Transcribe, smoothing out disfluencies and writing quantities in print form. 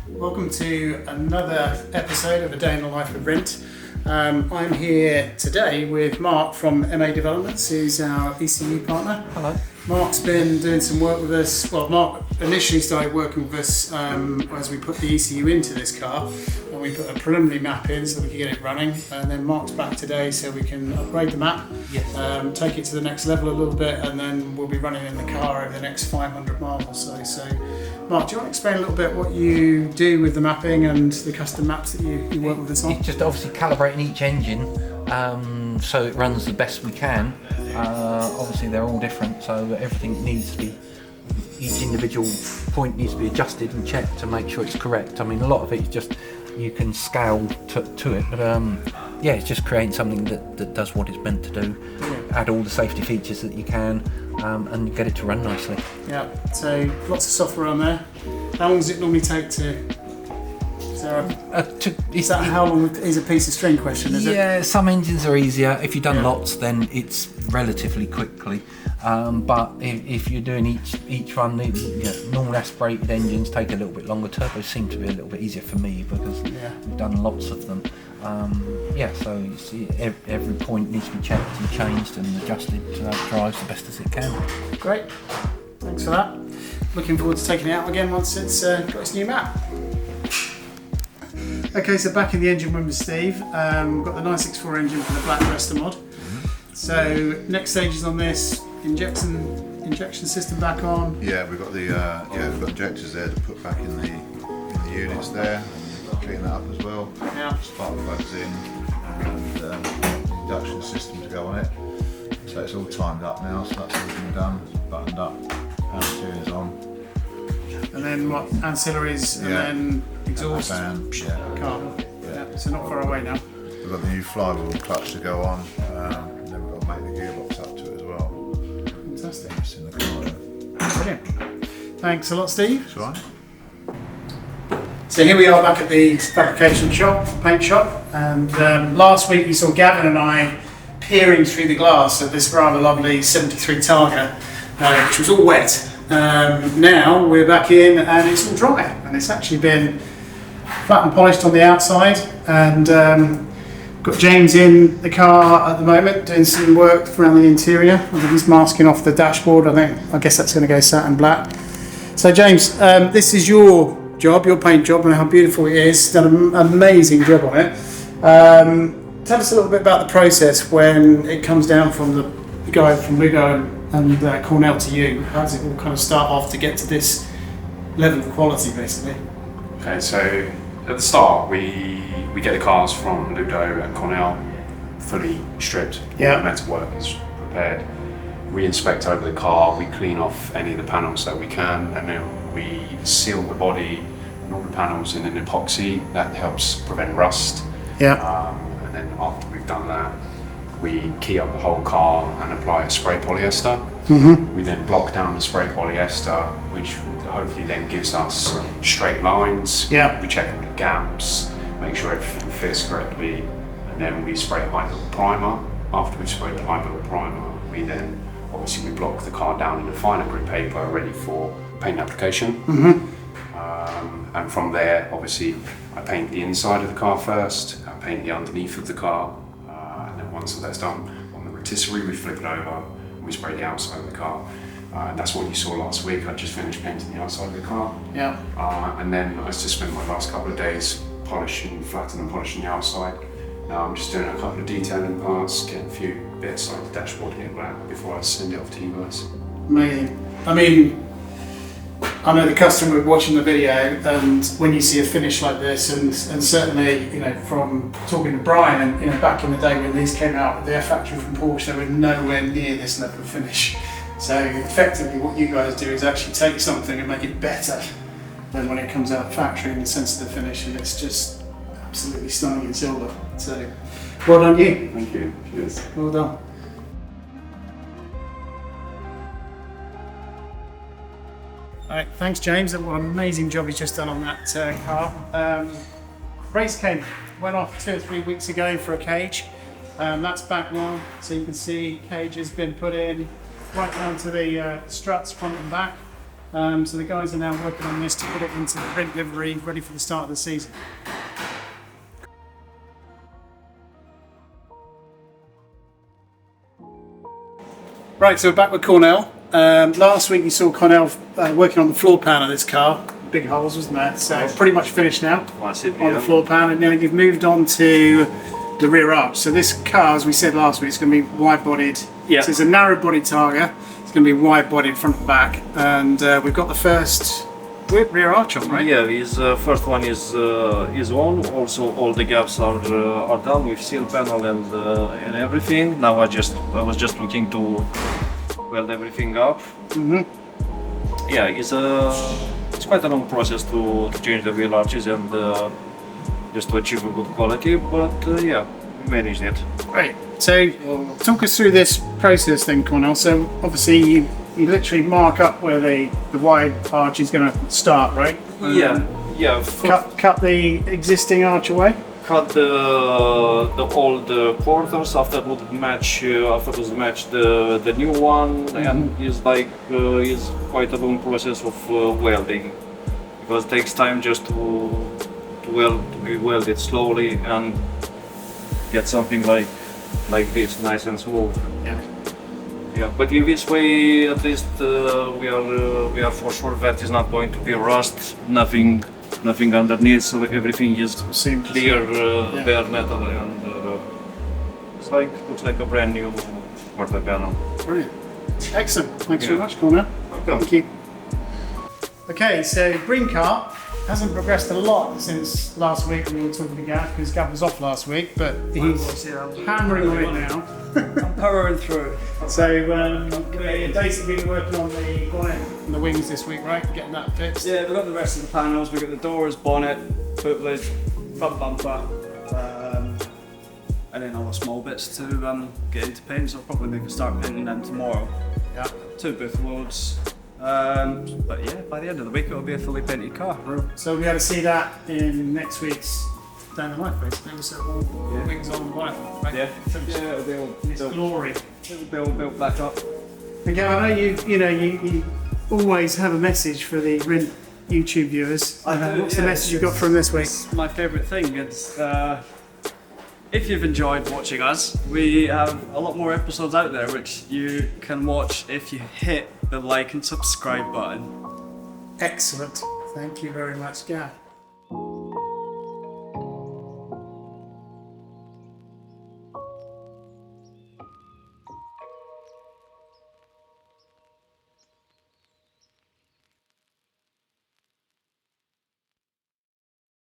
Welcome to another episode of A Day in the Life of Rint. I'm here today with Mark from MA Developments, who's our ECU partner. Hello. Mark's been doing some work with us. Well, Mark initially started working with us as we put the ECU into this car, and we put a preliminary map in so we could get it running. And then Mark's back today so we can upgrade the map, take it to the next level a little bit, and then we'll be running in the car over the next 500 miles or so. So, Mark, do you want to explain a little bit what you do with the mapping and the custom maps that you work with us on? It's just obviously calibrating each engine so it runs the best we can. Obviously they're all different, so everything needs to be, each individual point needs to be adjusted and checked to make sure it's correct. I mean, a lot of it is just, you can scale to it, but it's just creating something that does what it's meant to do. Add all the safety features that you can and get it to run nicely. Yeah, so lots of software on there. How long does it normally take to... Is that how long is a piece of string question, is it? Yeah, some engines are easier. If you've done lots, then it's relatively quickly. But if you're doing each run, normal aspirated engines take a little bit longer. Turbos seem to be a little bit easier for me because we've done lots of them. So you see every point needs to be checked and changed and adjusted so that it drives the best as it can. Great, thanks for that. Looking forward to taking it out again once it's got its new map. Okay, so back in the engine room with Steve. We've got the 964 engine for the black restomod. So next stage is on this injection system back on. Yeah, we've got the we've got injectors there to put back in the units there. And clean that up as well. Yeah. Spark plugs in and induction system to go on it. So it's all timed up now. So that's all been done, buttoned up. Power steering is on. And then what? Ancillaries and then exhaust. Fan, car. Yeah. So not far away now. We've got the new flywheel clutch to go on. And then we've got to make the gearbox up to it as well. Fantastic. It's in the car. Brilliant. Thanks a lot, Steve. That's right. So here we are back at the fabrication shop, paint shop, and last week you saw Gavin and I peering through the glass at this rather lovely 73 Targa, which was all wet. Now we're back in and it's all dry, and it's actually been flat and polished on the outside, and got James in the car at the moment doing some work around the interior. I think he's masking off the dashboard. I guess that's going to go satin black. So James, this is your job, your paint job, and how beautiful it is. Done an amazing job on it. Tell us a little bit about the process when it comes down from the guy from Lugo and Cornel to you. How does it all kind of start off to get to this level of quality, basically? Okay, so at the start we get the cars from Ludo and Cornel fully stripped. Yeah. All the metal work is prepared. We inspect over the car, we clean off any of the panels that we can, and then we seal the body and all the panels in an epoxy that helps prevent rust. Yeah. And then after we've done that, we key up the whole car and apply a spray polyester. Mm-hmm. We then block down the spray polyester, which hopefully then gives us straight lines. Yeah. We check all the gaps, make sure everything fits correctly, and then we spray a high level primer. After we've sprayed the high level primer, we then obviously we block the car down in a finer grit paper ready for paint application. Mm-hmm. And from there, obviously, I paint the inside of the car first, I paint the underneath of the car, and then once that's done, on the rotisserie we flip it over and we spray the outside of the car. And that's what you saw last week. I just finished painting the outside of the car. Yeah. And then I just spent my last couple of days flattening and polishing the outside. Now I'm just doing a couple of detailing parts, getting a few bits like the dashboard here black before I send it off to you guys. Amazing. I mean, I know the customer watching the video, and when you see a finish like this, and certainly, from talking to Brian, and back in the day when these came out, their factory from Porsche, they were nowhere near this level of finish. So effectively, what you guys do is actually take something and make it better than when it comes out of factory in the sense of the finish, and it's just absolutely stunning in silver. So, well done you. Thank you. Cheers. Well done. Alright, thanks James. What an amazing job he's just done on that car. Race came, went off 2 or 3 weeks ago for a cage. That's back now, so you can see cage has been put in right down to the struts front and back. So the guys are now working on this to put it into the print livery, ready for the start of the season. Right, so we're back with Cornel. Last week you saw Cornel working on the floor pan of this car. Big holes, wasn't there? So it's pretty much finished now on the floor pan, and now you've moved on to the rear arch. So this car, as we said last week, it's going to be wide-bodied. Yeah. So it's a narrow-bodied Targa. It's going to be wide-bodied front and back, and we've got the first rear arch on, right? Yeah, his first one is on. Also, all the gaps are done with seal panel and everything. Now I was just looking to weld everything up. Yeah, it's quite a long process to change the wheel arches and just to achieve a good quality. But yeah, we managed it. Great. So talk us through this process then, Cornel. So obviously you literally mark up where the wide arch is going to start, right? Yeah. Cut the existing arch away. Cut the old quarters after it would match the new one, and it's quite a long process of welding, because it takes time just to be welded slowly and get something like this nice and smooth. Yeah, but in this way, at least we are for sure that is not going to be rust, nothing underneath, so everything is clear, bare metal, and looks like a brand new quarter panel. Brilliant. Excellent. Thanks very much, Cornel. Welcome. Thank you. Okay, so green car hasn't progressed a lot since last week when we were talking to Gav, because Gav was off last week, but he's hammering on it now. I'm powering through. So we're basically been working on the bonnet and the wings this week, right? Getting that fixed. Yeah, we've got the rest of the panels. We've got the doors, bonnet, boot lid, front bumper, and then all the small bits to get into paint. So I'll probably make a start painting them tomorrow. Yeah. 2 booth loads. But yeah, by the end of the week it'll be a fully painted car. So we'll be able to see that in next week's Down the Life, basically. So all the wings on the bonnet, right? Yeah, it'll be all It's glory. built back up. Again, I know you always have a message for the Rint YouTube viewers. What's the message you got from this week? It's my favourite thing. It's if you've enjoyed watching us, we have a lot more episodes out there which you can watch if you hit the like and subscribe button. Excellent. Thank you very much, Gav.